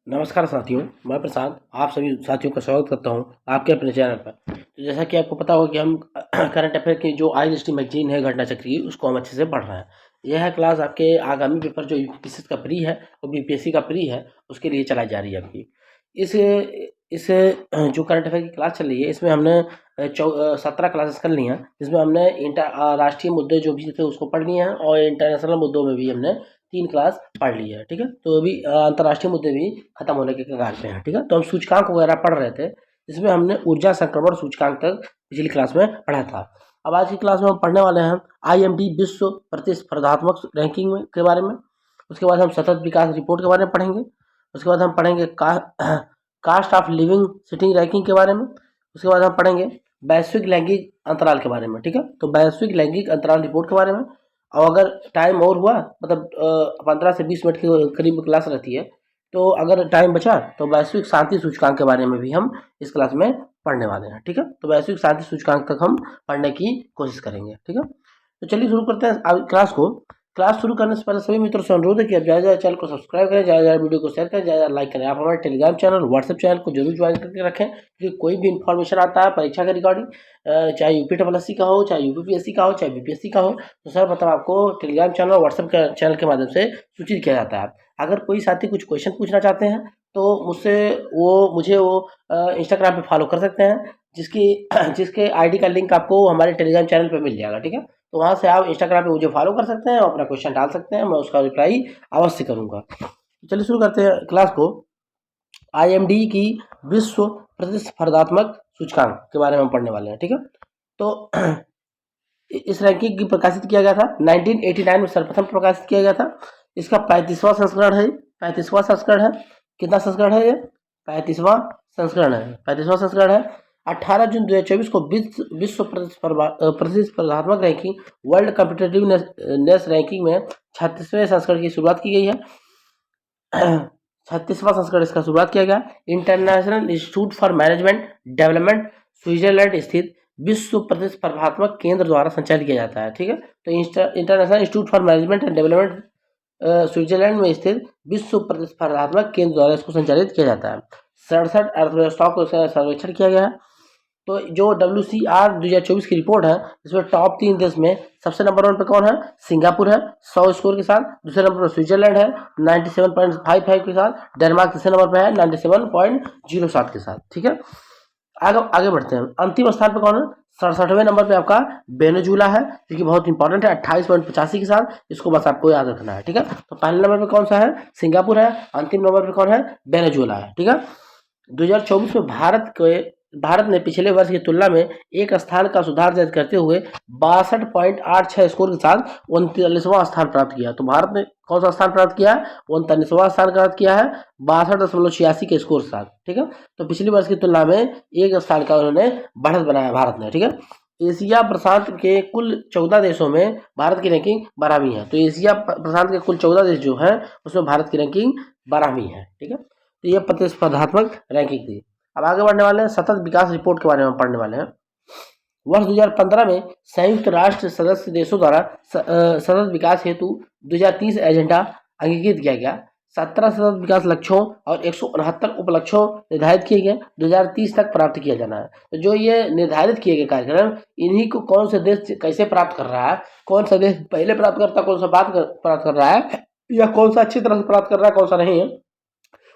नमस्कार साथियों, मैं प्रशांत आप सभी साथियों का स्वागत करता हूं आपके अपने चैनल पर। तो जैसा कि आपको पता हो कि हम करंट अफेयर की जो आई लिस्टिंग मैगजीन है घटना चक्री, उसको हम अच्छे से पढ़ रहे हैं। यह क्लास आपके आगामी पेपर जो यूपीएससी का प्री है और बीपीएससी का प्री है, उसके लिए चलाई जा रही है आपकी। इस इस जो करंट अफेयर की क्लास चल रही है, इसमें हमने 17 क्लासेस कर ली हैं, जिसमें हमने राष्ट्रीय मुद्दे जो भी थे उसको पढ़ लिए हैं और इंटरनेशनल मुद्दों में भी हमने 3 क्लास पढ़ ली है। ठीक है, तो अभी अंतर्राष्ट्रीय मुद्दे भी खत्म होने के कगार पे हैं। ठीक है, तो हम सूचकांक वगैरह पढ़ रहे थे, जिसमें हमने ऊर्जा संक्रमण सूचकांक तक पिछली क्लास में पढ़ा था। अब आज की क्लास में हम पढ़ने वाले हैं आईएमडी विश्व प्रतिस्पर्धात्मक रैंकिंग में के बारे में। उसके बाद हम सतत विकास रिपोर्ट के बारे में पढ़ेंगे। उसके बाद हम पढ़ेंगे cost of living city ranking के बारे में। उसके बाद हम पढ़ेंगे वैश्विक लैंगिक अंतराल के बारे में। ठीक है, तो वैश्विक लैंगिक अंतराल रिपोर्ट के बारे में। और अगर टाइम और हुआ, मतलब 15 से 20 मिनट के करीब क्लास रहती है, तो अगर टाइम बचा तो वैश्विक शांति सूचकांक के बारे में भी हम इस क्लास में पढ़ने वाले हैं। ठीक है, तो वैश्विक शांति सूचकांक तक हम पढ़ने की कोशिश करेंगे। ठीक है, तो चलिए शुरू करते हैं आज क्लास को। क्लास शुरू करने से पहले सभी मित्रों से अनुरोध है कि आप ज़्यादा चैनल को सब्सक्राइब करें, ज़्यादा वीडियो को शेयर करें, ज़्यादा लाइक करें। आप हमारे टेलीग्राम चैनल, व्हाट्सएप चैनल को जरूर ज्वाइन करके रखें, क्योंकि कोई भी इन्फॉर्मेशन आता है परीक्षा के रिगार्डिंग, चाहे यूपीएससी का हो, चाहे यूपीपीएससी का हो, चाहे बीपीएससी का हो, तो सर मतलब आपको टेलीग्राम चैनल और व्हाट्सएप चैनल के माध्यम से सूचित किया जाता है। अगर कोई साथी कुछ क्वेश्चन पूछना चाहते हैं तो मुझे इंस्टाग्राम पे फॉलो कर सकते हैं, जिसकी जिसके आईडी का लिंक आपको हमारे टेलीग्राम चैनल पे मिल जाएगा। ठीक है, तो वहाँ से आप इंस्टाग्राम पे मुझे फॉलो कर सकते हैं और अपना क्वेश्चन डाल सकते हैं, मैं उसका रिप्लाई अवश्य करूँगा। चलिए शुरू करते हैं क्लास को। आईएमडी की विश्व प्रतिस्पर्धात्मक सूचकांक के बारे में हम पढ़ने वाले हैं। ठीक है, तो इस रैंकिंग की प्रकाशित किया गया था 1989 में, सर्वप्रथम प्रकाशित किया गया था। इसका 35वां संस्करण है। 35वां संस्करण है। कितना संस्करण है ये? 35वां संस्करण है। 35वां संस्करण है। 18 जून 2024 को विश्व प्रतिस्पर्धात्मक रैंकिंग, वर्ल्ड कॉम्पिटिटिवनेस रैंकिंग में 36वें संस्करण की शुरुआत की गई है। 36वां संस्करण इसका शुरुआत किया गया। International institute for management development, Switzerland स्थित विश्व प्रतिस्पर्धात्मक केंद्र द्वारा संचालित किया जाता है। ठीक है, तो international institute for management and development Switzerland में स्थित विश्व प्रतिस्पर्धात्मक केंद्र द्वारा इसको संचालित किया जाता है। 67 अर्थव्यवस्थाओं को सर्वेक्षण किया गया है। तो जो WCR 2024 की रिपोर्ट है, इसमें टॉप 3 देश में सबसे नंबर 1 पे कौन है? सिंगापुर है 100 स्कोर के साथ। दूसरे नंबर पर स्विट्जरलैंड है 97.55 के साथ। डेनमार्क तीसरे नंबर पर है 97.07 के साथ। ठीक है, आगे आगे बढ़ते हैं। अंतिम स्थान पर कौन है? 67वें नंबर पे आपका वेनेजुला है, जो कि बहुत इंपॉर्टेंट है 28.85 के साथ। इसको बस आपको याद रखना है। ठीक है, तो पहले नंबर पे कौन सा है? सिंगापुर है। अंतिम नंबर पे कौन है? वेनेजुला है। ठीक है, 2024 में भारत ने पिछले वर्ष की तुलना में एक स्थान का सुधार दर्ज करते हुए 62.86 स्कोर के साथ 39वां स्थान प्राप्त किया। तो भारत ने कौन सा स्थान प्राप्त किया है? 39वां स्थान प्राप्त किया है 62.86 के स्कोर के साथ। ठीक है, तो पिछली वर्ष की तुलना में एक स्थान का उन्होंने बढ़त बनाया भारत ने। ठीक है, एशिया प्रशांत के कुल 14 देशों में भारत की रैंकिंग 12वीं है। तो एशिया प्रशांत के कुल 14 देश जो है, उसमें भारत की रैंकिंग 12वीं है। ठीक है, तो ये प्रतिस्पर्धात्मक रैंकिंग थी। अब आगे बढ़ने वाले हैं, सतत विकास रिपोर्ट के बारे में पढ़ने वाले हैं। वर्ष 2015 में संयुक्त राष्ट्र सदस्य देशों द्वारा सतत विकास हेतु 2030 एजेंडा अंगीकृत किया गया। 17 सतत विकास लक्ष्यों और 169 उपलक्ष्यों निर्धारित किए गए, 2030 तक प्राप्त किया जाना है। तो जो ये निर्धारित किए गए कार्यक्रम, इन्हीं को कौन सा देश कैसे प्राप्त कर रहा है, कौन सा देश पहले प्राप्त करता है, कौन सा प्राप्त कर रहा है, या कौन सा अच्छी तरह से प्राप्त कर रहा है, कौन सा नहीं है,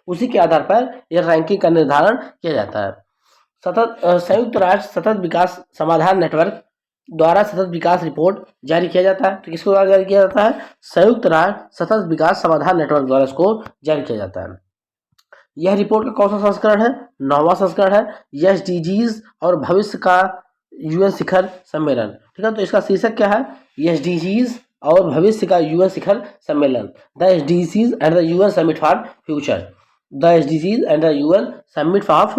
उसी के आधार पर यह रैंकिंग का निर्धारण किया जाता है। संयुक्त राष्ट्र सतत विकास समाधान नेटवर्क द्वारा सतत विकास रिपोर्ट जारी किया जाता है। तो किसके द्वारा जारी किया जाता है? संयुक्त राष्ट्र सतत विकास समाधान नेटवर्क द्वारा इसको जारी किया जाता है। यह रिपोर्ट का कौन सा संस्करण है? 9वां संस्करण है। एसडीजीज और भविष्य का यूएन शिखर सम्मेलन। ठीक है, तो इसका शीर्षक क्या है? एसडीजीज और भविष्य का यूएन शिखर सम्मेलन, the SDGs and the UN summit for future. The SDGs and the UN summit of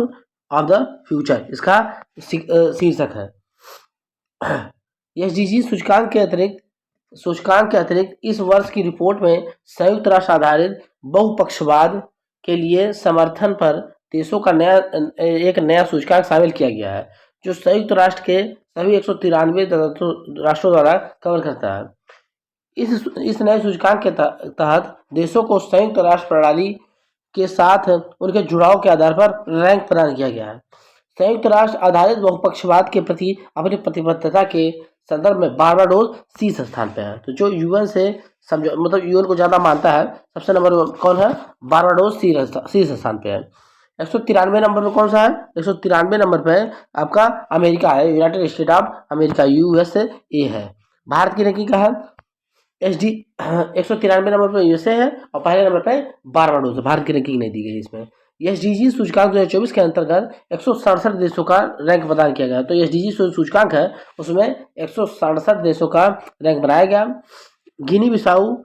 the future इसका शीर्षक है। एसडीजी सूचकांक के अतिरिक्त इस वर्ष की रिपोर्ट में संयुक्त राष्ट्र आधारित बहुपक्षवाद के लिए समर्थन पर देशों का एक नया सूचकांक शामिल किया गया है, जो संयुक्त राष्ट्र के सभी 193 राष्ट्रों द्वारा कवर करता है। इस नए सूचकांक के तहत देशों को संयुक्त राष्ट्र प्रणाली के साथ उनके जुड़ाव के आधार पर रैंक प्रदान किया गया है। संयुक्त राष्ट्र आधारित बहुपक्षवाद के प्रति अपनी प्रतिबद्धता के संदर्भ में बारबाडोस शीर्ष स्थान पे है। तो जो यूएन से समझो मतलब यूएन को ज़्यादा मानता है, सबसे नंबर कौन है? बारबाडोस शीर्ष स्थान पे है। 193 नंबर पे कौन सा है? 193 नंबर पे आपका अमेरिका है, United state of America, USA है। भारत की रैंकिंग का है एसडी 193 नंबर पर यूएसए है और पहले नंबर पर बारबाडोस है। भारत की रैंकिंग नहीं दी गई इसमें। एसडीजी सूचकांक 2024 के अंतर्गत 167 देशों का रैंक प्रदान किया गया। तो एसडीजी सूचकांक है उसमें 167 देशों का रैंक बनाया गया। गिनी बिसाऊ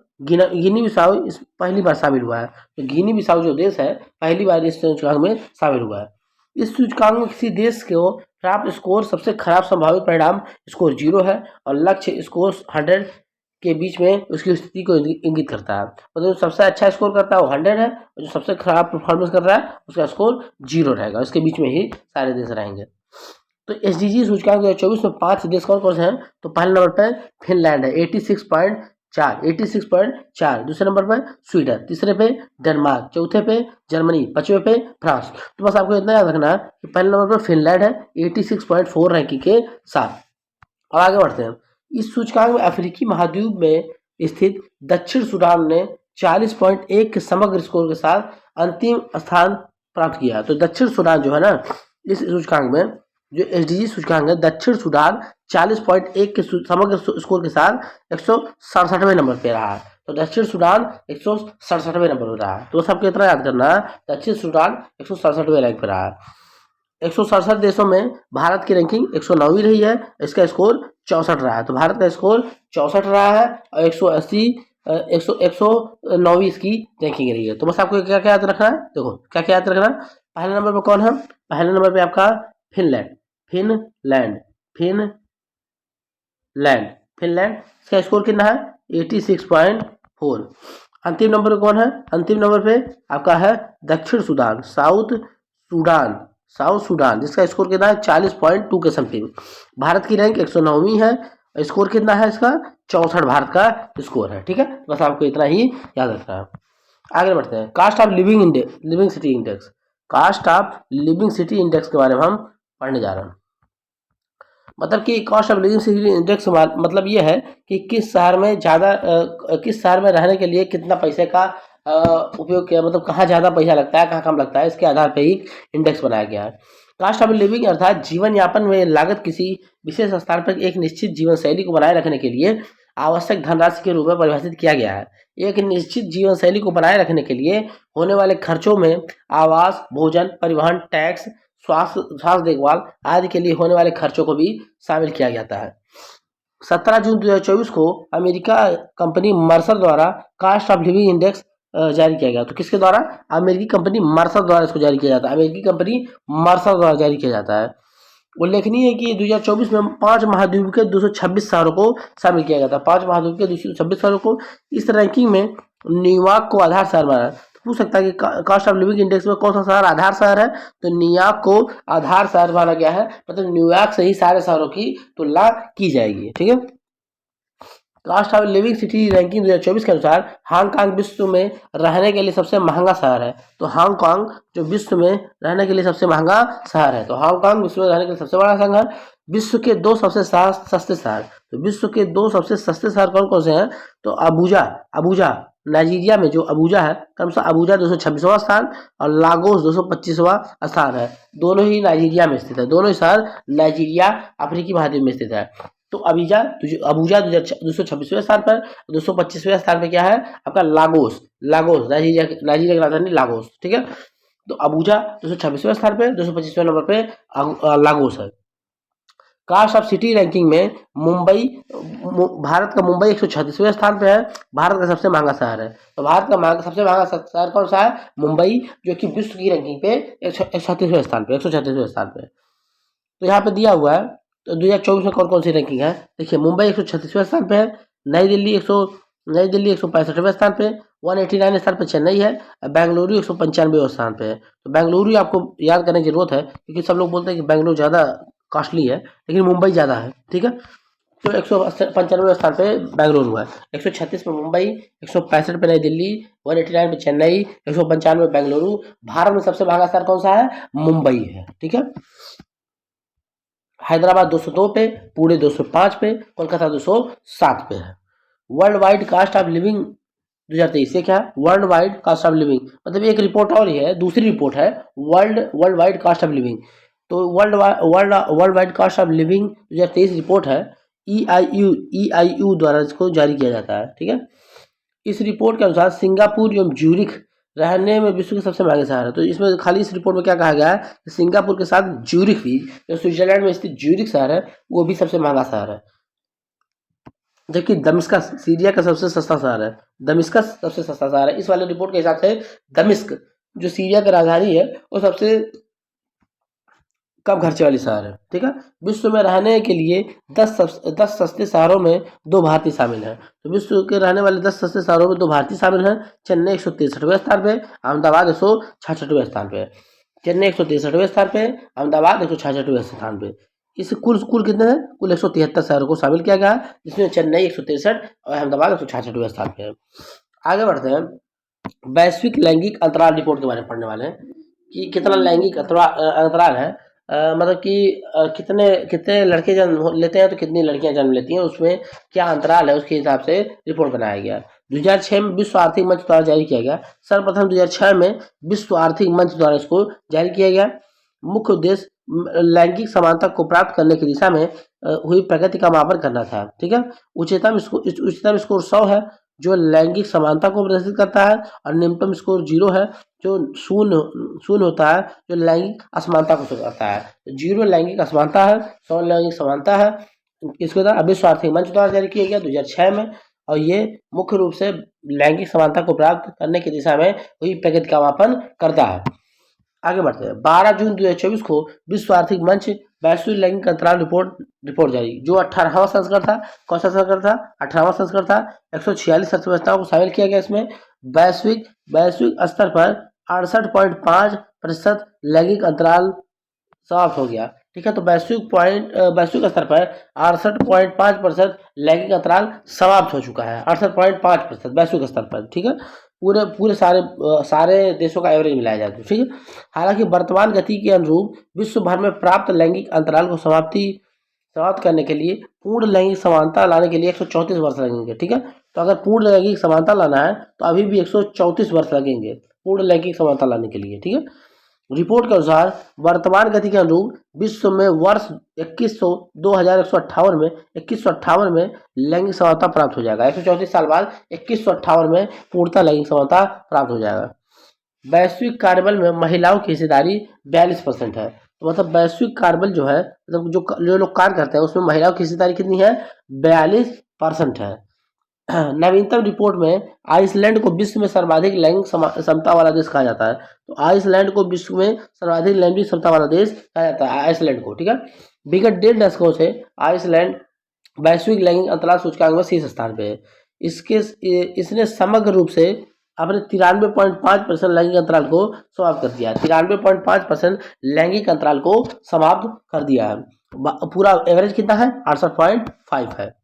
इस पहली बार शामिल हुआ है। तो गिनी बिसाऊ जो देश है पहली बार इस सूचकांक में शामिल हुआ है। इस सूचकांक में किसी देश को प्राप्त स्कोर सबसे खराब संभावित परिणाम स्कोर 0 है और लक्ष्य स्कोर 100 के बीच में उसकी स्थिति को इंगित करता है। मतलब जो सबसे अच्छा स्कोर करता है वो 100 है और जो सबसे खराब परफॉर्मेंस कर रहा है उसका स्कोर 0 रहेगा। उसके बीच में ही सारे देश रहेंगे। तो एसडीजी सूचकांक 2024 में 5 देश कौन कौन से हैं? तो पहले नंबर पर फिनलैंड है 86.4। दूसरे नंबर पर स्वीडन, तीसरे पे डेनमार्क, चौथे पे जर्मनी, पांचवें पे फ्रांस। तो बस आपको इतना याद रखना है कि पहले नंबर पर फिनलैंड है 86.4 रैंकिंग के साथ। अब आगे बढ़ते हैं। इस सूचकांक में अफ्रीकी महाद्वीप में स्थित दक्षिण सूडान ने 40.1 के समग्र स्कोर के साथ अंतिम स्थान प्राप्त किया। तो दक्षिण सूडान जो है ना, इस सूचकांक में जो एसडीजी सूचकांक है, दक्षिण सूडान 40.1 के समग्र स्कोर के साथ 167वें नंबर पे रहा है। तो दक्षिण सूडान 167वें नंबर पर रहा है। तो सबको इतना याद करना है, दक्षिण सूडान 167वें रैंक पर रहा है। 167 देशों में भारत की रैंकिंग 109वीं रही है। इसका स्कोर 64 रहा है। तो भारत का स्कोर 64 रहा है और 109वीं इसकी रैंकिंग रही है। तो बस आपको क्या क्या याद रखना है? देखो क्या क्या याद रखना है। पहले नंबर पर कौन है? पहले नंबर पे आपका फिनलैंड। इसका स्कोर कितना है? 86.4। अंतिम नंबर पे कौन है? अंतिम नंबर पे आपका है दक्षिण सूडान, साउथ सूडान, जिसका स्कोर कितना है? 40.2 के समथिंग। भारत की रैंक 109वीं है। स्कोर कितना है इसका? 64 भारत का स्कोर है। ठीक है, बस आपको इतना ही याद रखना है। आगे बढ़ते हैं। Cost of living city index. Cost of living city index के बारे में हम पढ़ने जा रहे हैं। मतलब कि cost of living city index मतलब ये है कि किस शहर में रहने के लिए कितना पैसे का उपयोग किया, मतलब कहाँ ज़्यादा पैसा लगता है, कहाँ कम लगता है, इसके आधार पर ही इंडेक्स बनाया गया है। कास्ट ऑफ लिविंग अर्थात जीवन यापन में लागत किसी विशेष स्थान पर एक निश्चित जीवन शैली को बनाए रखने के लिए आवश्यक धनराशि के रूप में परिभाषित किया गया है। एक निश्चित जीवन शैली को बनाए रखने के लिए होने वाले खर्चों में आवास, भोजन, परिवहन, टैक्स, स्वास्थ्य देखभाल आदि के लिए होने वाले खर्चों को भी शामिल किया जाता है। 17 जून 2024 को अमेरिका कंपनी मर्सर द्वारा कास्ट ऑफ लिविंग इंडेक्स जारी किया गया। तो किसके द्वारा? अमेरिकी कंपनी मर्सर द्वारा इसको जारी किया जाता है। अमेरिकी कंपनी मर्सर द्वारा जारी किया जाता है। उल्लेखनीय है कि 2024 में 5 महाद्वीप के 226 शहरों को शामिल किया गया था। 5 महाद्वीप के 226 शहरों को इस रैंकिंग में न्यूयॉर्क को आधार शहर माना। पूछ सकता है कि कास्ट ऑफ लिविंग इंडेक्स में कौन सा शहर आधार शहर है? तो न्यूयॉर्क को आधार शहर माना गया है। मतलब न्यूयॉर्क से ही सारे शहरों की तुलना की जाएगी। ठीक है। Cost of living city ranking 2024 के अनुसार हांगकांग विश्व में रहने के लिए सबसे महंगा शहर है। तो हांगकांग जो विश्व में रहने के लिए सबसे महंगा शहर है। तो हांगकांग विश्व में रहने के लिए सबसे बड़ा शहर है। विश्व के 2 सबसे सस्ते शहर। तो विश्व के 2 सबसे सस्ते शहर कौन कौन से हैं? तो अबुजा नाइजीरिया में जो अबुजा है, क्रमशः अबुजा 226वां स्थान और लागोस 225वां स्थान है। दोनों ही नाइजीरिया में स्थित है। दोनों ही शहर नाइजीरिया अफ्रीकी महाद्वीप में स्थित है। तो अबुजा 226वें स्थान पर, 225वें स्थान पर क्या है आपका? लागोस नाइजीरिया की राजधानी लागोस। ठीक है। तो अबुजा 226वें स्थान पे, 225वें नंबर पे लागोस है। कास्ट ऑफ सिटी रैंकिंग में भारत का मुंबई 136वें स्थान पे है। भारत का सबसे महंगा शहर है। तो भारत का सबसे महंगा शहर कौन सा है? मुंबई, जो कि विश्व की रैंकिंग पे 136वें स्थान पे। तो यहाँ पे दिया हुआ है। तो 2024 में कौन कौन सी रैंकिंग है देखिए। मुंबई 136वें स्थान पे है। नई दिल्ली 165वें स्थान पे, 189 स्थान पे चेन्नई है। बेंगलुरु 195वें स्थान पे है। तो बेंगलुरु आपको याद करने की जरूरत है क्योंकि सब लोग बोलते हैं कि बेंगलुरु ज़्यादा कॉस्टली है, लेकिन मुंबई ज़्यादा है। ठीक है। तो 195वें स्थान पे बेंगलुरु है, 136 पे मुंबई, 165 पे नई दिल्ली, 189 पे चेन्नई, 195 बेंगलुरु। भारत में सबसे महंगा शहर कौन सा है? मुंबई है, ठीक है। हैदराबाद 202 पे, पुणे 205 पे, कोलकाता 207 पे है। Worldwide cost of living 2023 ये क्या है? Worldwide cost of living, मतलब एक रिपोर्ट और ही है, दूसरी रिपोर्ट है worldwide cost of living. तो worldwide cost of living 2023 report है, EIU द्वारा इसको जारी किया जाता है, ठीक है। इस रिपोर्ट के अनुसार सिंगापुर एवं ज्यूरिख रहने में विश्व के सबसे महंगे शहर है। तो इसमें खाली इस रिपोर्ट में क्या कहा गया है कि सिंगापुर के साथ ज्यूरिख भी, जो स्विट्जरलैंड में स्थित ज्यूरिख शहर है, वो भी सबसे महंगा शहर है। जबकि दमिश्कस सीरिया का सबसे सस्ता शहर है, दमिश्कस सबसे सस्ता शहर है। इस वाले रिपोर्ट के हिसाब से दमिश्क जो सीरिया की राजधानी है वो सबसे कम खर्चे वाली शहर है, ठीक है। विश्व में रहने के लिए 10 सस्ते शहरों में 2 भारतीय शामिल हैं। तो विश्व के रहने वाले 10 सस्ते शहरों में 2 भारतीय शामिल हैं। चेन्नई 163वें स्थान पे, अहमदाबाद 166वें स्थान पे। चेन्नई 163वें स्थान पे, अहमदाबाद 166वें स्थान पे। इस कुल कितने हैं? कुल 173 शहरों को शामिल किया गया है, जिसमें चेन्नई 163 और अहमदाबाद 166वें स्थान पे है। आगे बढ़ते हैं, वैश्विक लैंगिक अंतराल रिपोर्ट के बारे में पढ़ने वाले हैं कि कितना लैंगिक अंतराल है। मतलब कि कितने कितने लड़के जन्म लेते हैं तो कितनी लड़कियां जन्म लेती हैं, उसमें क्या अंतराल है, उसके हिसाब से रिपोर्ट बनाया गया। 2006 में विश्व आर्थिक मंच द्वारा जारी किया गया। सर्वप्रथम 2006 में विश्व आर्थिक मंच द्वारा इसको जारी किया गया। मुख्य उद्देश्य लैंगिक समानता को प्राप्त करने की दिशा में हुई प्रगति का मापन करना था, ठीक है। उच्चतम स्कोर 100 है, जो लैंगिक समानता को प्रदर्शित करता है, और निम्नतम स्कोर 0 है, जो शून्य होता है, जो लैंगिक असमानता को दर्शाता है। 0 लैंगिक असमानता है, 100 लैंगिक समानता है। इसके द्वारा विश्व आर्थिक मंच द्वारा जारी किया गया 2006 में, और ये मुख्य रूप से लैंगिक समानता को प्राप्त करने की दिशा में हुई प्रगति का मापन करता है। आगे बढ़ते हैं, 12 जून 2024 को विश्व आर्थिक मंच वैश्विक लैंगिक अंतराल रिपोर्ट जारी, जो 18वां संस्करण था। कौन सा संस्करण था? 18वां संस्करण था। 146 अर्थव्यवस्थाओं को शामिल किया गया इसमें। वैश्विक स्तर पर 68.5% लैंगिक अंतराल समाप्त हो गया, ठीक है। तो वैश्विक स्तर पर 68.5% लैंगिक अंतराल समाप्त हो चुका है, 68.5% वैश्विक स्तर पर, ठीक है। पूरे सारे देशों का एवरेज मिलाया जाए तो, ठीक है। हालांकि वर्तमान गति के अनुरूप विश्व भर में प्राप्त लैंगिक अंतराल को समाप्त करने के लिए पूर्ण लैंगिक समानता लाने के लिए 134 वर्ष लगेंगे, ठीक है। तो अगर पूर्ण लैंगिक समानता लाना है तो अभी भी 134 वर्ष लगेंगे पूर्ण लैंगिक समानता लाने के लिए, ठीक है। रिपोर्ट के अनुसार वर्तमान गति के अनुरूप विश्व में वर्ष 2158 में लैंगिक समानता प्राप्त हो जाएगा। 134 साल बाद 2158 में पूर्णतः लैंगिक समानता प्राप्त हो जाएगा। वैश्विक कार्यबल में महिलाओं की हिस्सेदारी 42% है। तो मतलब वैश्विक कार्यबल जो है, मतलब जो लोग कार्य करते हैं, उसमें महिलाओं की हिस्सेदारी कितनी है? 42% है। नवीनतम रिपोर्ट में आइसलैंड को विश्व में सर्वाधिक लैंगिक समता वाला देश कहा जाता है। तो आइसलैंड को विश्व में सर्वाधिक लैंगिक समता वाला देश कहा जाता है, आइसलैंड को, ठीक है। विगत 1.5 दशकों से आइसलैंड वैश्विक लैंगिक अंतराल सूचकांक में शीर्ष स्थान पे है। इसने समग्र रूप से अपने 93.5% लैंगिक अंतराल को समाप्त कर दिया है। 93.5% लैंगिक अंतराल को समाप्त कर दिया है। पूरा एवरेज कितना है? 68.5 है।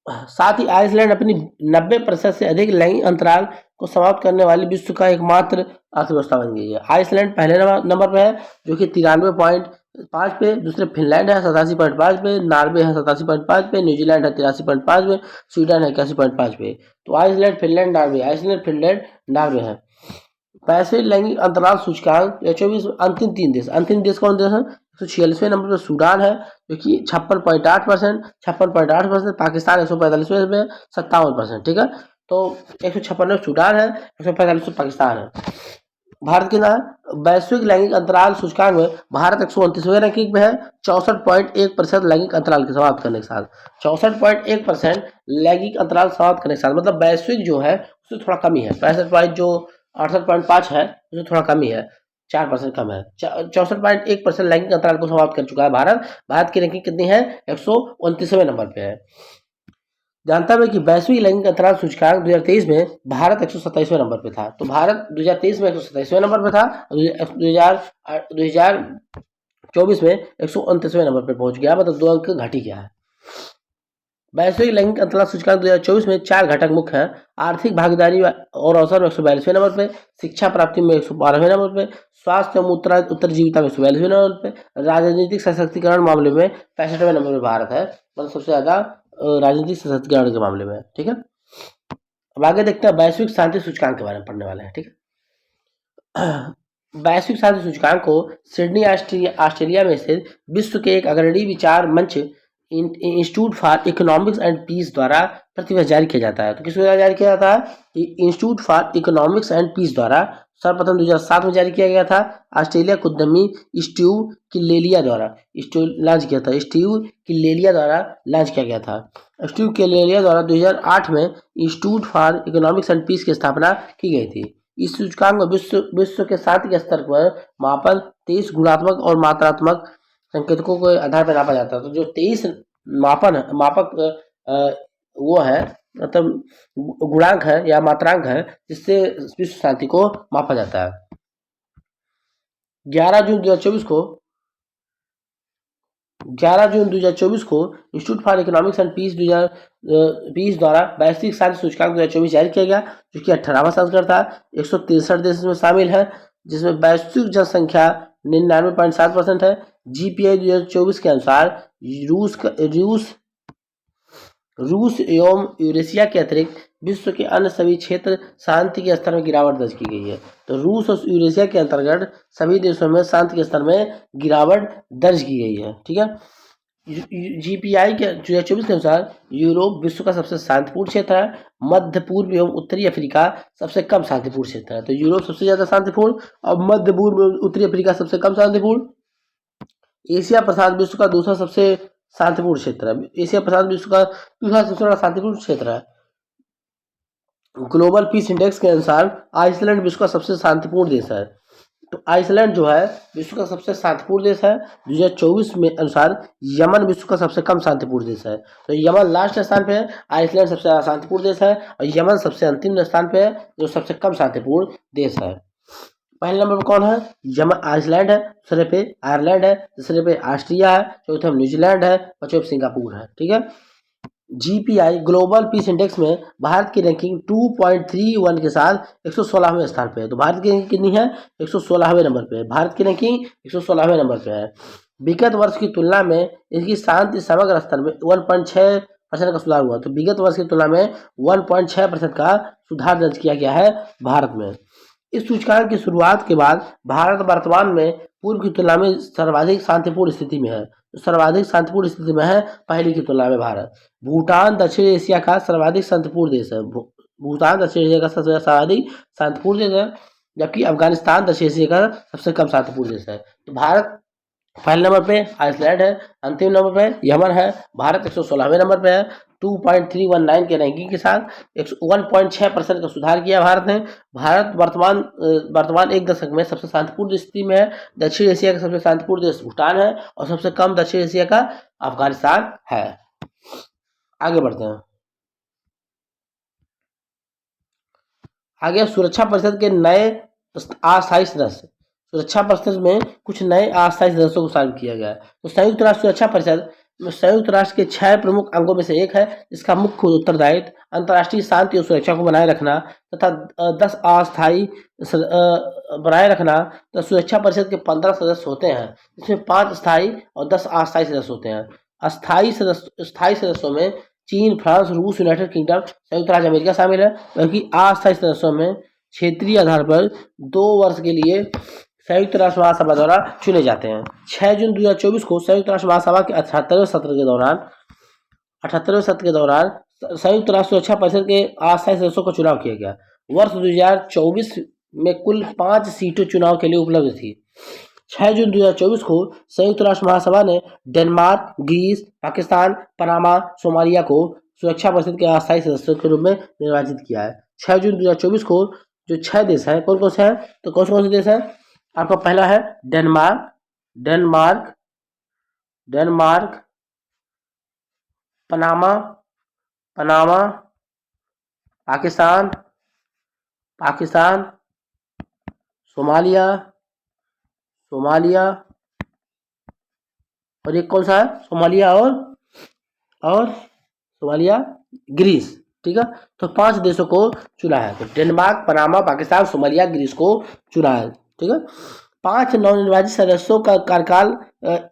साथ ही आइसलैंड अपनी 90% से अधिक लैंगिक अंतराल को समाप्त करने वाली विश्व का एकमात्र अर्थव्यवस्था बन गई है। आइसलैंड पहले नंबर पे है, जो कि 93.5 पे। दूसरे फिनलैंड है 87.5 पे, नॉर्वे है 87.5 पे, न्यूजीलैंड है 83.5 पे, स्वीडन है 81.5 पे। तो आइसलैंड, फिनलैंड, नॉर्वे है। वैश्विक लैंगिक अंतराल सूचकांक 24 अंतिम देश कौन देश है? 146वें नंबर पर सूडान है, जो कि 56.8%, पाकिस्तान 145वें में 57%, ठीक है। तो 156 सूडान है, 145 पाकिस्तान है। भारत कितना है? वैश्विक लैंगिक अंतराल सूचकांक में भारत 129वें रैंकिंग पे है, 64.1% लैंगिक अंतराल के समाप्त करने के साथ। 64.1% लैंगिक अंतराल समाप्त करने के साथ, मतलब वैश्विक जो है उससे थोड़ा कमी है। 68.5 है, उससे थोड़ा कमी है, 4% कम है। 64.1% लैंगिक अंतराल को समाप्त कर चुका है भारत। भारत की रैंकिंग कितनी है? 129वें नंबर पे है। जानता है कि वैश्विक लैंगिक अंतराल सूचकांक 2023 में भारत 127वें नंबर पे था। तो भारत 2023 में 127वें नंबर पे था, 2024 में 129वें नंबर पे पहुंच गया, मतलब 2 अंक घट ही गया है। वैश्विक लैंगिक अंतराल सूचकांक 2024 में 4 घटक मुख्य हैं। आर्थिक भागीदारी और अवसर में 142वें नंबर पे, शिक्षा प्राप्ति में 112वें नंबर पे, स्वास्थ्य एवं उत्तरजीविता में 142वें नंबर पे, राजनीतिक सशक्तिकरण मामले में 65वें नंबर पे भारत है, मतलब सबसे ज़्यादा राजनीतिक सशक्तिकरण के मामले में। ठीक है, अब आगे देखते हैं वैश्विक शांति सूचकांक के बारे में पढ़ने वाले हैं। ठीक है, वैश्विक शांति सूचकांक को सिडनी ऑस्ट्रेलिया में स्थित विश्व के एक अग्रणी विचार मंच Institute for Economics and Peace द्वारा प्रतिवर्ष जारी किया जाता है। तो किस द्वारा जारी किया जाता है? Institute for Economics and Peace द्वारा सर्वप्रथम 2007 में जारी किया गया था। ऑस्ट्रेलिया के उद्यमी स्टीव किलेलिया द्वारा लॉन्च किया था। स्टीव किलेलिया द्वारा लॉन्च किया गया था। स्टीव किलेलिया द्वारा 2008 में Institute for Economics and Peace की स्थापना की गई थी। इस सूचकांक में विश्व के शांति के स्तर पर मापन 23 गुणात्मक और मात्रात्मक संकेतकों के आधार पर नापा जाता है। तो जो 23 मापक वो है, मतलब गुणांक है या मात्रांक है, जिससे विश्व शांति को मापा जाता है। 11 जून 2024 को Institute for Economics and Peace द्वारा वैश्विक शांति सूचकांक 2024 जारी किया गया, जो कि 18वां संस्करण था। 163 देश इसमें शामिल है, जिसमें वैश्विक जनसंख्या 99.7% है। जीपीआई 2024 के अनुसार रूस एवं यूरेशिया के अतिरिक्त विश्व के अन्य सभी क्षेत्र शांति के स्तर में गिरावट दर्ज की गई है। तो रूस और यूरेशिया के अंतर्गत सभी देशों में शांति के स्तर में गिरावट दर्ज की गई है। ठीक है, जीपीआई के 2024 के अनुसार यूरोप विश्व का सबसे शांतिपूर्ण क्षेत्र है। मध्य पूर्व एवं उत्तरी अफ्रीका सबसे कम शांतिपूर्ण क्षेत्र है। तो यूरोप सबसे ज्यादा शांतिपूर्ण और मध्य पूर्व एवं उत्तरी अफ्रीका सबसे कम शांतिपूर्ण। एशिया प्रशांत विश्व का दूसरा सबसे शांतिपूर्ण क्षेत्र है। एशिया प्रशांत विश्व का दूसरा सबसे बड़ा शांतिपूर्ण क्षेत्र है। ग्लोबल पीस इंडेक्स के अनुसार आइसलैंड विश्व का सबसे शांतिपूर्ण देश है। तो आइसलैंड जो है विश्व का सबसे शांतिपूर्ण देश है। 2024 में अनुसार यमन विश्व का सबसे कम शांतिपूर्ण देश है। तो यमन लास्ट स्थान पे है, आइसलैंड सबसे ज्यादा शांतिपूर्ण देश है, और यमन सबसे अंतिम स्थान पे है, जो सबसे कम शांतिपूर्ण देश है। पहले नंबर पर कौन है? यमन, आइसलैंड है। दूसरे पे आयरलैंड है। तीसरे पे ऑस्ट्रिया है। चौथे में न्यूजीलैंड है। पांचवे पे सिंगापुर है। ठीक है, जीपीआई ग्लोबल पीस इंडेक्स में भारत की रैंकिंग 2.31 के साथ 116वें स्थान पे है। तो भारत की रैंकिंग कितनी है? 116वें नंबर पे है। भारत की रैंकिंग 116वें नंबर पे है। विगत वर्ष की तुलना में इसकी शांति समग्र स्तर में 1.6% का सुधार हुआ। तो विगत वर्ष की तुलना में 1.6% का सुधार दर्ज किया गया है भारत में। इस सूचकांक की शुरुआत के बाद भारत वर्तमान में पूर्व की तुलना में सर्वाधिक शांतिपूर्ण स्थिति में है। तो सर्वाधिक शांतिपूर्ण स्थिति में है पहले की तुलना में भारत। भूटान दक्षिण एशिया का सर्वाधिक शांतिपूर्ण देश है। भूटान दक्षिण एशिया का सबसे सर्वाधिक शांतिपूर्ण देश है, जबकि अफगानिस्तान दक्षिण एशिया का सबसे कम शांतिपूर्ण देश है। तो भारत पहले नंबर पे आइसलैंड है, अंतिम नंबर पे यमन है। भारत 116वें नंबर पे है 2.319 के रैंकिंग के साथ 1.6% का सुधार किया भारत ने। भारत वर्तमान एक दशक में सबसे शांतिपूर्ण स्थिति में है। दक्षिण एशिया का सबसे शांतिपूर्ण देश भूटान है और सबसे कम दक्षिण एशिया का अफगानिस्तान है। आगे बढ़ते हैं। आगे सुरक्षा परिषद के नए अस्थायी सदस्य। सुरक्षा परिषद में कुछ नए अस्थायी सदस्यों को शामिल किया गया है। तो संयुक्त राष्ट्र सुरक्षा परिषद संयुक्त राष्ट्र के 6 प्रमुख अंगों में से एक है, जिसका मुख्य उत्तरदायित्व अंतर्राष्ट्रीय शांति और सुरक्षा को बनाए रखना तथा 10 अस्थायी बनाए रखना। तो सुरक्षा परिषद के 15 सदस्य होते हैं, जिसमें 5 स्थायी और 10 अस्थायी सदस्य होते हैं। स्थायी सदस्यों में चीन, फ्रांस, रूस, यूनाइटेड किंगडम, संयुक्त राज्य अमेरिका शामिल है। बल्कि अस्थायी सदस्यों में क्षेत्रीय आधार पर 2 वर्ष के लिए संयुक्त राष्ट्र महासभा द्वारा चुने जाते हैं। 6 जून 2024 को संयुक्त राष्ट्र महासभा के 78वें सत्र के दौरान संयुक्त राष्ट्र सुरक्षा परिषद के अस्थायी सदस्यों का चुनाव किया गया। वर्ष 2024 में कुल 5 सीटें चुनाव के लिए उपलब्ध थी। 6 जून 2024 को संयुक्त राष्ट्र महासभा ने Denmark, Greece, Pakistan, Panama, Somalia को सुरक्षा परिषद के अस्थायी सदस्यों के रूप में निर्वाचित किया है। 6 जून 2024 को जो 6 देश हैं, कौन कौन से हैं? तो कौन कौन से देश हैं? आपका पहला है डेनमार्क, पनामा, पाकिस्तान, सोमालिया, और एक कौन सा है? सोमालिया और सोमालिया, ग्रीस। ठीक है, तो 5 देशों को चुना है, तो Denmark, Panama, Pakistan, Somalia, Greece को चुना है। ठीक है, 5 नवनिर्वाचित सदस्यों का कार्यकाल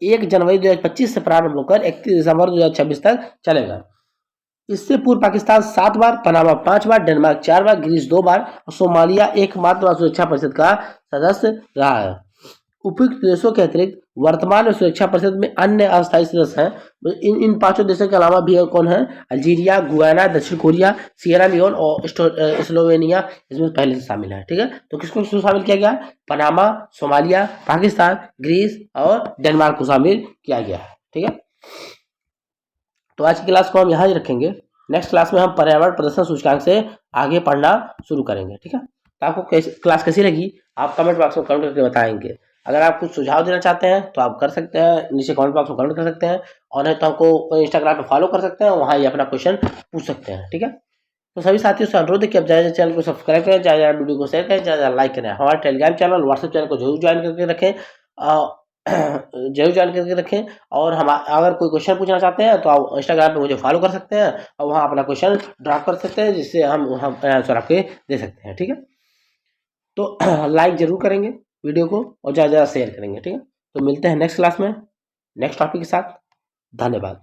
1 जनवरी 2025 से प्रारंभ होकर 31 दिसंबर 2026 तक चलेगा। इससे पूर्व पाकिस्तान 7 बार, पनामा 5 बार, डेनमार्क 4 बार, ग्रीस 2 बार और सोमालिया एकमात्र सुरक्षा परिषद का सदस्य रहा है। उपयुक्त देशों के अतिरिक्त वर्तमान में सुरक्षा परिषद में अन्य अस्थायी सदस्य हैं। इन 5 देशों के अलावा भी कौन है? अल्जीरिया, गुयाना, दक्षिण कोरिया, सियरा लियोन और स्लोवेनिया इसमें पहले से शामिल है। ठीक है, तो किसको शामिल किया गया? पनामा, सोमालिया, पाकिस्तान, ग्रीस और डेनमार्क को शामिल किया गया है। ठीक है, तो आज की क्लास को हम यहाँ ही रखेंगे। नेक्स्ट क्लास में हम पर्यावरण प्रदर्शन सूचकांक से आगे पढ़ना शुरू करेंगे। ठीक है, तो आपको क्लास कैसी लगी आप कमेंट बॉक्स में कमेंट करके बताएंगे। अगर आप कुछ सुझाव देना चाहते हैं तो आप कर सकते हैं, नीचे कमेंट बॉक्स में कमेंट कर सकते हैं, और नहीं तो हमको इंस्टाग्राम पे फॉलो कर सकते हैं, वहाँ ही अपना क्वेश्चन पूछ सकते हैं। ठीक है, तो सभी साथियों से अनुरोध है कि आप ज़्यादा चैनल को सब्सक्राइब करें, ज़्यादा वीडियो को शेयर करें, ज़्यादा लाइक करें। हमारे टेलीग्राम चैनल, व्हाट्सएप चैनल को जरूर ज्वाइन करके रखें, जरूर ज्वाइन करके रखें। और हम अगर कोई क्वेश्चन पूछना चाहते हैं तो आप इंस्टाग्राम पे मुझे फॉलो कर सकते हैं और वहाँ अपना क्वेश्चन ड्रॉप कर सकते हैं, जिससे हम आंसर आपके दे सकते हैं। ठीक है, तो लाइक जरूर करेंगे वीडियो को और ज़्यादा से ज़्यादा शेयर करेंगे। ठीक है, तो मिलते हैं नेक्स्ट क्लास में नेक्स्ट टॉपिक के साथ। धन्यवाद।